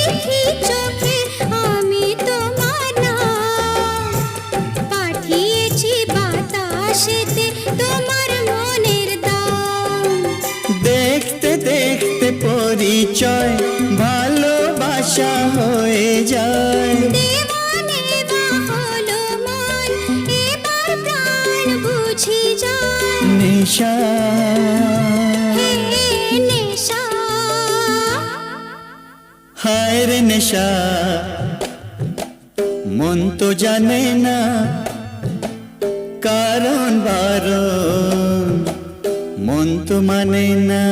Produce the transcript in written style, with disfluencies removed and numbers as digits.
লিখি চোখে আমি তোমার নাম, পাঠিয়েছি বাতাসেতে তোমার মনের দাম। দেখতে দেখতে পরিচয় ভালোবাসা হয়ে যায়। দেওয়ানে বা হলো মন, এবার প্রাণ বুঝি যায়। নেশা হে নেশা, হায় রে নেশা, মন তো জানে না কারণ বারণ, মন তো মানে না।